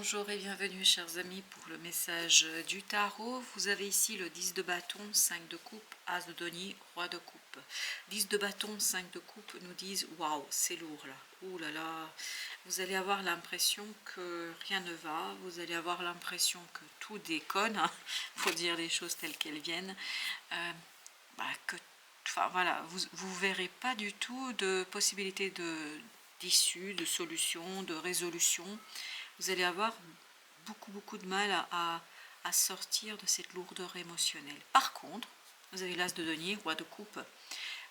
Bonjour et bienvenue chers amis pour le message du tarot. Vous avez ici le 10 de bâton, 5 de coupe, as de denier, roi de coupe. 10 de bâton, 5 de coupe nous disent waouh, c'est lourd là. Ouh là là, vous allez avoir l'impression que rien ne va, vous allez avoir l'impression que tout déconne, hein, pour dire les choses telles qu'elles viennent. Enfin voilà, vous verrez pas du tout de possibilité d'issue, de solution, de résolution. Vous allez avoir beaucoup de mal à sortir de cette lourdeur émotionnelle. Par contre, vous avez l'as de denier, roi de coupe.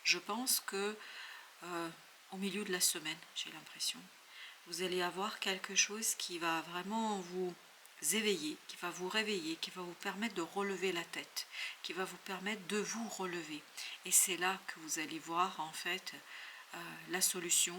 Je pense que au milieu de la semaine, j'ai l'impression, vous allez avoir quelque chose qui va vraiment vous éveiller, qui va vous réveiller, qui va vous permettre de relever la tête, qui va vous permettre de vous relever. Et c'est là que vous allez voir en fait la solution.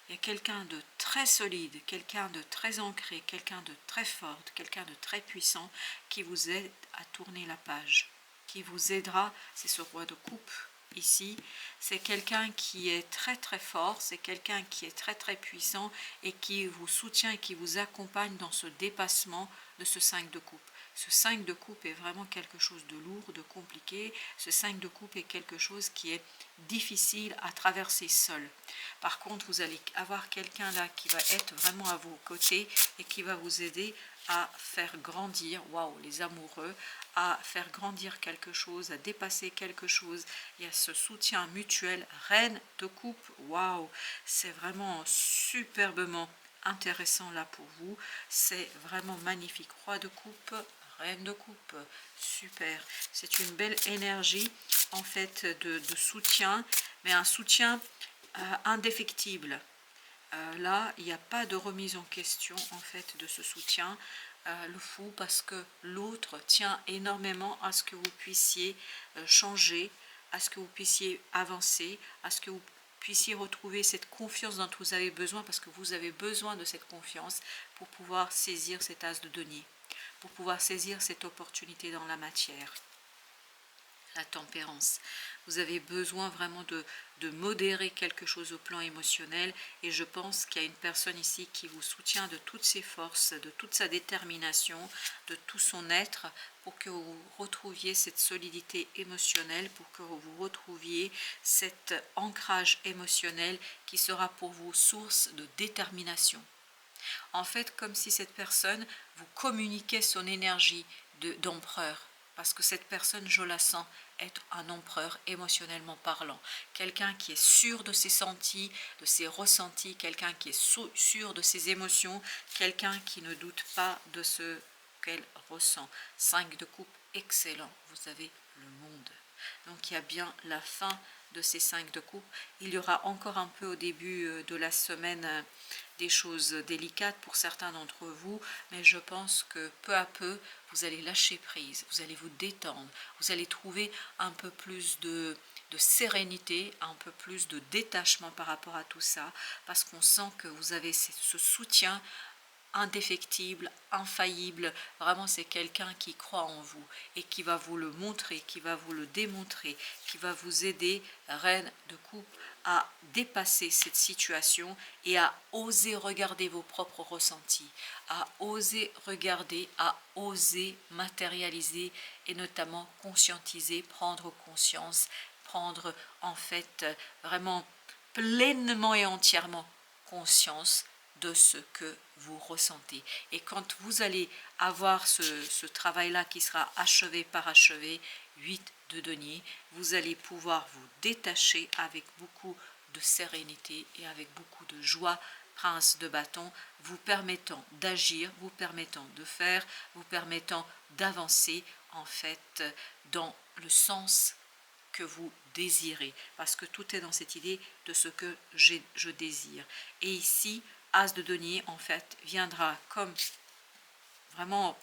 Il y a quelqu'un de très solide, quelqu'un de très ancré, quelqu'un de très fort, quelqu'un de très puissant qui vous aide à tourner la page, qui vous aidera. C'est ce roi de coupe ici, c'est quelqu'un qui est très fort, c'est quelqu'un qui est très puissant et qui vous soutient et qui vous accompagne dans ce dépassement de ce 5 de coupe. Ce 5 de coupe est vraiment quelque chose de lourd, de compliqué. Ce 5 de coupe est quelque chose qui est difficile à traverser seul. Par contre, vous allez avoir quelqu'un là qui va être vraiment à vos côtés et qui va vous aider à faire grandir, waouh, les amoureux, à faire grandir quelque chose, à dépasser quelque chose. Il y a ce soutien mutuel. Reine de coupe, waouh, c'est vraiment superbement intéressant là pour vous. C'est vraiment magnifique. Roi de coupe, reine de coupe, super. C'est une belle énergie en fait de soutien, mais un soutien indéfectible. Là, il n'y a pas de remise en question en fait de ce soutien. Le fou, parce que l'autre tient énormément à ce que vous puissiez changer, à ce que vous puissiez avancer, à ce que vous puissiez retrouver cette confiance dont vous avez besoin, parce que vous avez besoin de cette confiance pour pouvoir saisir cet as de denier, pour pouvoir saisir cette opportunité dans la matière. La tempérance. Vous avez besoin vraiment de modérer quelque chose au plan émotionnel, et je pense qu'il y a une personne ici qui vous soutient de toutes ses forces, de toute sa détermination, de tout son être, pour que vous retrouviez cette solidité émotionnelle, pour que vous retrouviez cet ancrage émotionnel qui sera pour vous source de détermination. En fait, comme si cette personne vous communiquait son énergie d'empereur. Parce que cette personne, je la sens être un empereur émotionnellement parlant. Quelqu'un qui est sûr de ses sentis, de ses ressentis, quelqu'un qui est sûr de ses émotions, quelqu'un qui ne doute pas de ce qu'elle ressent. 5 de coupe, excellent. Vous avez le monde. Donc il y a bien la fin de ces 5 de coupe. Il y aura encore un peu au début de la semaine des choses délicates pour certains d'entre vous, mais je pense que peu à peu, vous allez lâcher prise, vous allez vous détendre, vous allez trouver un peu plus de sérénité, un peu plus de détachement par rapport à tout ça, parce qu'on sent que vous avez ce soutien indéfectible, infaillible. Vraiment, c'est quelqu'un qui croit en vous et qui va vous le montrer, qui va vous le démontrer, qui va vous aider, reine de coupe, à dépasser cette situation et à oser regarder vos propres ressentis, à oser regarder, à oser matérialiser et notamment conscientiser, prendre conscience, prendre en fait vraiment pleinement et entièrement conscience de ce que vous ressentez. Et quand vous allez avoir ce travail-là qui sera achevé, parachevé, 8 de denier, vous allez pouvoir vous détacher avec beaucoup de sérénité et avec beaucoup de joie, prince de bâton, vous permettant d'agir, vous permettant de faire, vous permettant d'avancer en fait dans le sens que vous désirez, parce que tout est dans cette idée de ce que je désire. Et ici, as de denier en fait viendra comme vraiment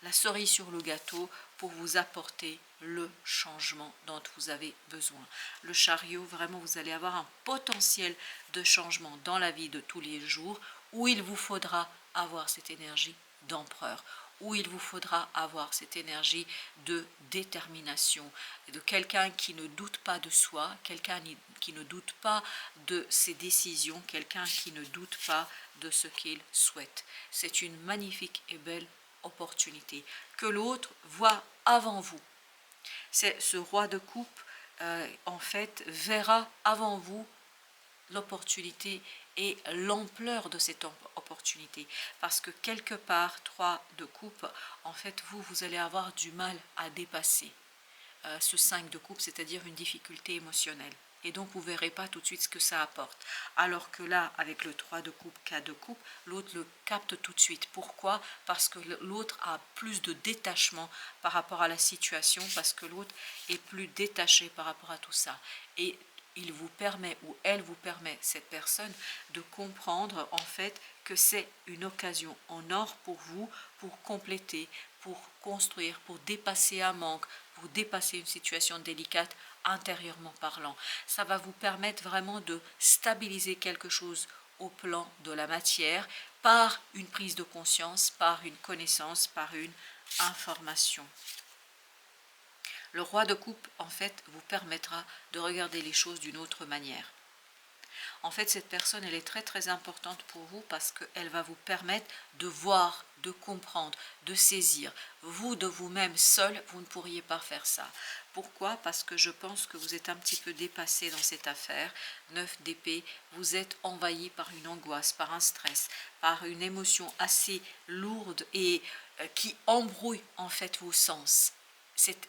la cerise sur le gâteau pour vous apporter le changement dont vous avez besoin. Le chariot, vraiment, vous allez avoir un potentiel de changement dans la vie de tous les jours où il vous faudra avoir cette énergie d'empereur, où il vous faudra avoir cette énergie de détermination, de quelqu'un qui ne doute pas de soi, quelqu'un qui ne doute pas de ses décisions, quelqu'un qui ne doute pas de ce qu'il souhaite. C'est une magnifique et belle opportunité que l'autre voit avant vous. C'est ce roi de coupe, en fait, verra avant vous l'opportunité et l'ampleur de cette opportunité, parce que quelque part, 3 de coupe, en fait, vous allez avoir du mal à dépasser ce 5 de coupe, c'est-à-dire une difficulté émotionnelle. Et donc, vous ne verrez pas tout de suite ce que ça apporte. Alors que là, avec le 3 de coupe, 4 de coupe, l'autre le capte tout de suite. Pourquoi? Parce que l'autre a plus de détachement par rapport à la situation, parce que l'autre est plus détaché par rapport à tout ça. Et il vous permet, ou elle vous permet, cette personne, de comprendre en fait que c'est une occasion en or pour vous, pour compléter, pour construire, pour dépasser un manque, pour dépasser une situation délicate intérieurement parlant. Ça va vous permettre vraiment de stabiliser quelque chose au plan de la matière par une prise de conscience, par une connaissance, par une information. Le roi de coupe, en fait, vous permettra de regarder les choses d'une autre manière. En fait, cette personne, elle est très très importante pour vous parce qu'elle va vous permettre de voir, de comprendre, de saisir. Vous, de vous-même, seul, vous ne pourriez pas faire ça. Pourquoi? Parce que je pense que vous êtes un petit peu dépassé dans cette affaire. 9 d'épée, vous êtes envahi par une angoisse, par un stress, par une émotion assez lourde et qui embrouille en fait vos sens. Cette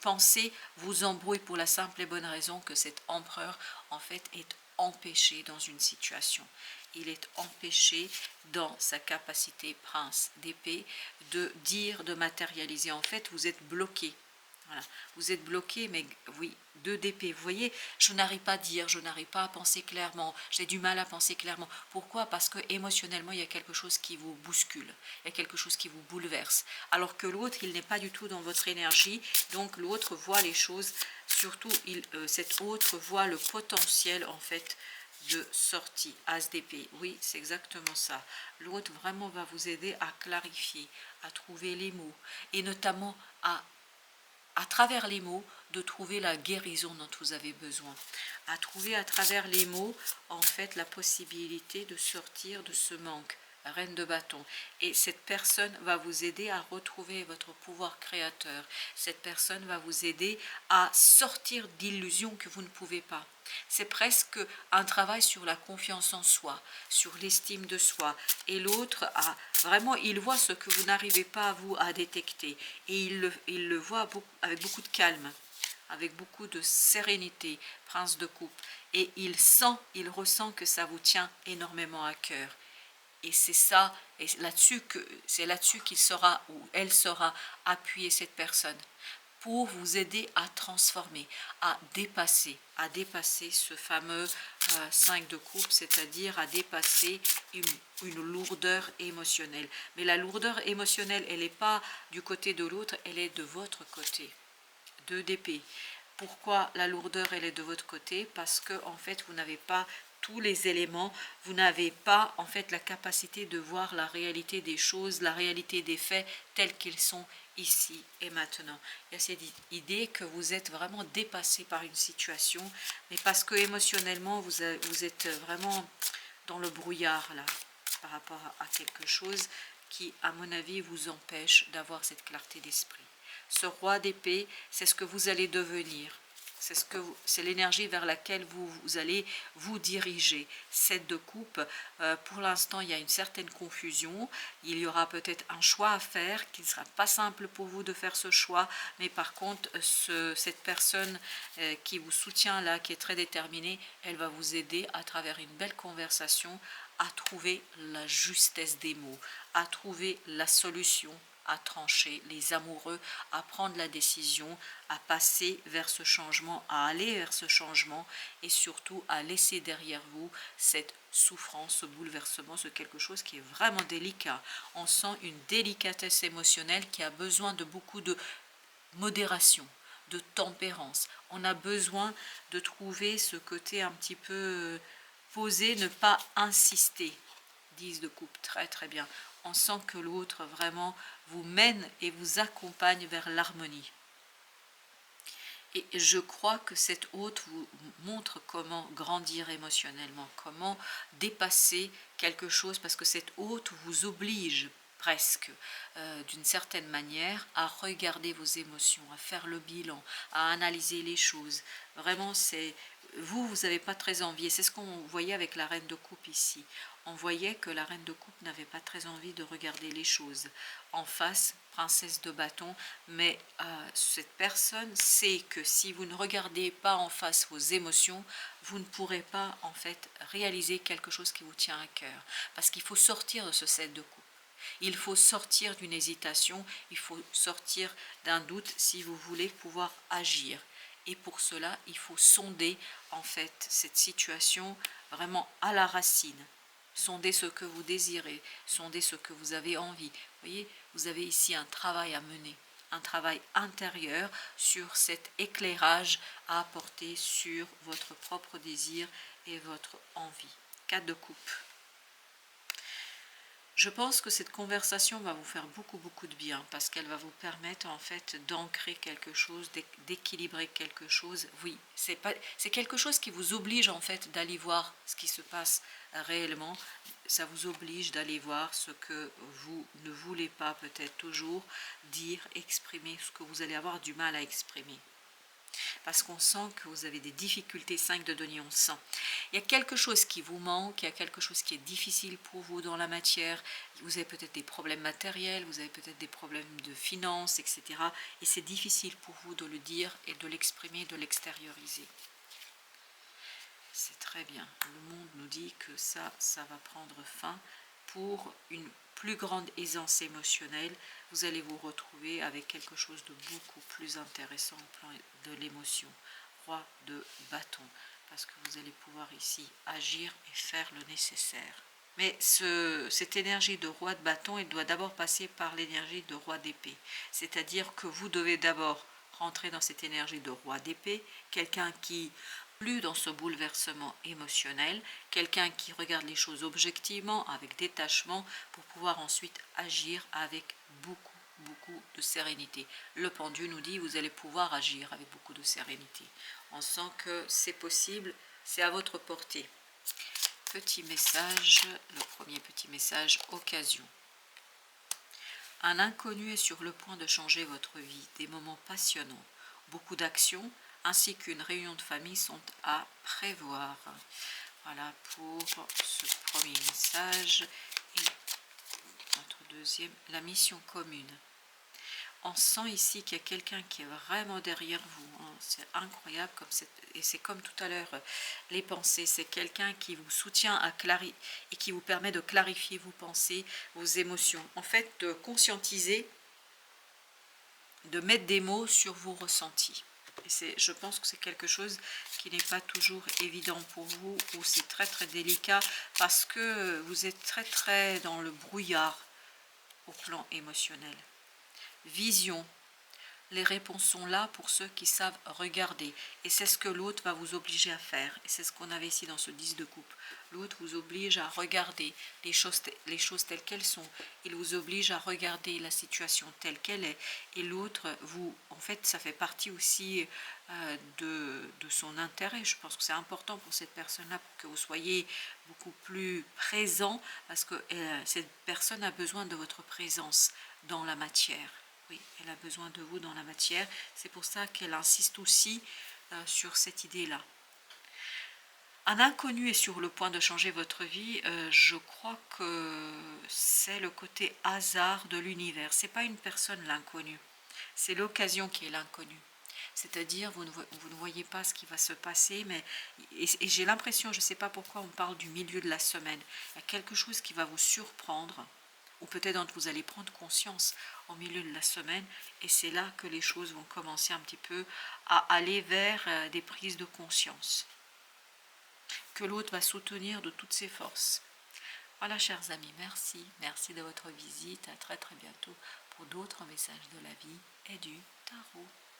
pensée vous embrouille pour la simple et bonne raison que cet empereur en fait est empêché dans une situation. Il est empêché dans sa capacité prince d'épée de dire, de matérialiser. En fait, vous êtes bloqué. Voilà. Vous êtes bloqué, mais oui, 2 d'épée. Vous voyez, je n'arrive pas à dire, je n'arrive pas à penser clairement, j'ai du mal à penser clairement. Pourquoi? Parce que émotionnellement, il y a quelque chose qui vous bouscule, il y a quelque chose qui vous bouleverse. Alors que l'autre, il n'est pas du tout dans votre énergie, donc l'autre voit les choses, surtout cet autre voit le potentiel en fait de sortie. As d'épée, oui, c'est exactement ça. L'autre vraiment va vous aider à clarifier, à trouver les mots, et notamment à travers les mots, de trouver la guérison dont vous avez besoin. À trouver à travers les mots, en fait, la possibilité de sortir de ce manque. Reine de bâton. Et cette personne va vous aider à retrouver votre pouvoir créateur. Cette personne va vous aider à sortir d'illusions que vous ne pouvez pas. C'est presque un travail sur la confiance en soi, sur l'estime de soi. Et l'autre, vraiment, il voit ce que vous n'arrivez pas, vous, à détecter. Et il le voit avec beaucoup de calme, avec beaucoup de sérénité, prince de coupe. Et il ressent que ça vous tient énormément à cœur. Et c'est ça, et c'est là-dessus qu'il sera, ou elle sera appuyée, cette personne, pour vous aider à transformer, à dépasser ce fameux 5 de coupe, c'est-à-dire à dépasser une lourdeur émotionnelle. Mais la lourdeur émotionnelle, elle n'est pas du côté de l'autre, elle est de votre côté. 2 d'épée. Pourquoi la lourdeur, elle est de votre côté? Parce que en fait, vous n'avez pas tous les éléments, vous n'avez pas en fait la capacité de voir la réalité des choses, la réalité des faits tels qu'ils sont ici et maintenant. Il y a cette idée que vous êtes vraiment dépassé par une situation, mais parce que émotionnellement vous êtes vraiment dans le brouillard là, par rapport à quelque chose qui, à mon avis, vous empêche d'avoir cette clarté d'esprit. Ce roi d'épée, c'est ce que vous allez devenir. C'est l'énergie vers laquelle vous allez vous diriger. 7 de coupe, pour l'instant, il y a une certaine confusion. Il y aura peut-être un choix à faire qui ne sera pas simple pour vous de faire ce choix. Mais par contre, cette personne qui vous soutient là, qui est très déterminée, elle va vous aider à travers une belle conversation à trouver la justesse des mots, à trouver la solution, à trancher, les amoureux, à prendre la décision, à passer vers ce changement, à aller vers ce changement et surtout à laisser derrière vous cette souffrance, ce bouleversement, ce quelque chose qui est vraiment délicat. On sent une délicatesse émotionnelle qui a besoin de beaucoup de modération, de tempérance. On a besoin de trouver ce côté un petit peu posé, ne pas insister. 10 de coupe, très très bien. On sent que l'autre vraiment vous mène et vous accompagne vers l'harmonie. Et je crois que cette hôte vous montre comment grandir émotionnellement, comment dépasser quelque chose, parce que cette hôte vous oblige presque, d'une certaine manière, à regarder vos émotions, à faire le bilan, à analyser les choses. Vraiment, c'est vous n'avez pas très envie. Et c'est ce qu'on voyait avec la reine de coupe ici. On voyait que la reine de coupe n'avait pas très envie de regarder les choses. En face, princesse de bâton, mais cette personne sait que si vous ne regardez pas en face vos émotions, vous ne pourrez pas en fait réaliser quelque chose qui vous tient à cœur. Parce qu'il faut sortir de ce 7 de coupe. Il faut sortir d'une hésitation, il faut sortir d'un doute si vous voulez pouvoir agir. Et pour cela, il faut sonder en fait cette situation vraiment à la racine. Sondez ce que vous désirez, sondez ce que vous avez envie. Vous voyez, vous avez ici un travail à mener, un travail intérieur sur cet éclairage à apporter sur votre propre désir et votre envie. 4 de coupe. Je pense que cette conversation va vous faire beaucoup de bien parce qu'elle va vous permettre en fait d'ancrer quelque chose, d'équilibrer quelque chose. Oui, c'est quelque chose qui vous oblige en fait d'aller voir ce qui se passe réellement. Ça vous oblige d'aller voir ce que vous ne voulez pas peut-être toujours dire, exprimer, ce que vous allez avoir du mal à exprimer. Parce qu'on sent que vous avez des difficultés, 5 de denier, on sent. Il y a quelque chose qui vous manque, il y a quelque chose qui est difficile pour vous dans la matière, vous avez peut-être des problèmes matériels, vous avez peut-être des problèmes de finances, etc. Et c'est difficile pour vous de le dire et de l'exprimer, de l'extérioriser. C'est très bien. Le monde nous dit que ça va prendre fin pour une plus grande aisance émotionnelle. Vous allez vous retrouver avec quelque chose de beaucoup plus intéressant au plan de l'émotion. Roi de bâton, parce que vous allez pouvoir ici agir et faire le nécessaire. Mais cette énergie de roi de bâton, elle doit d'abord passer par l'énergie de roi d'épée. C'est-à-dire que vous devez d'abord rentrer dans cette énergie de roi d'épée, quelqu'un qui plus dans ce bouleversement émotionnel, quelqu'un qui regarde les choses objectivement, avec détachement, pour pouvoir ensuite agir avec beaucoup de sérénité. Le pendu nous dit, vous allez pouvoir agir avec beaucoup de sérénité. On sent que c'est possible, c'est à votre portée. Petit message, le premier petit message, occasion. Un inconnu est sur le point de changer votre vie, des moments passionnants, beaucoup d'actions, ainsi qu'une réunion de famille sont à prévoir. Voilà pour ce premier message. Et notre deuxième, la mission commune. On sent ici qu'il y a quelqu'un qui est vraiment derrière vous. C'est incroyable, et c'est comme tout à l'heure, les pensées. C'est quelqu'un qui vous soutient et qui vous permet de clarifier vos pensées, vos émotions. En fait, de conscientiser, de mettre des mots sur vos ressentis. Et je pense que c'est quelque chose qui n'est pas toujours évident pour vous, ou c'est très délicat, parce que vous êtes très dans le brouillard au plan émotionnel. Vision. Les réponses sont là pour ceux qui savent regarder. Et c'est ce que l'autre va vous obliger à faire. Et c'est ce qu'on avait ici dans ce 10 de coupe. L'autre vous oblige à regarder les choses telles qu'elles sont. Il vous oblige à regarder la situation telle qu'elle est. Et l'autre, en fait, ça fait partie aussi de son intérêt. Je pense que c'est important pour cette personne-là, pour que vous soyez beaucoup plus présent, parce que cette personne a besoin de votre présence dans la matière. Oui, elle a besoin de vous dans la matière. C'est pour ça qu'elle insiste aussi sur cette idée-là. Un inconnu est sur le point de changer votre vie. Je crois que c'est le côté hasard de l'univers. Ce n'est pas une personne l'inconnu. C'est l'occasion qui est l'inconnu. C'est-à-dire, vous ne voyez pas ce qui va se passer, et j'ai l'impression, je ne sais pas pourquoi on parle du milieu de la semaine. Il y a quelque chose qui va vous surprendre, ou peut-être dont vous allez prendre conscience au milieu de la semaine, et c'est là que les choses vont commencer un petit peu à aller vers des prises de conscience, que l'autre va soutenir de toutes ses forces. Voilà, chers amis, merci de votre visite, à très bientôt pour d'autres messages de la vie et du tarot.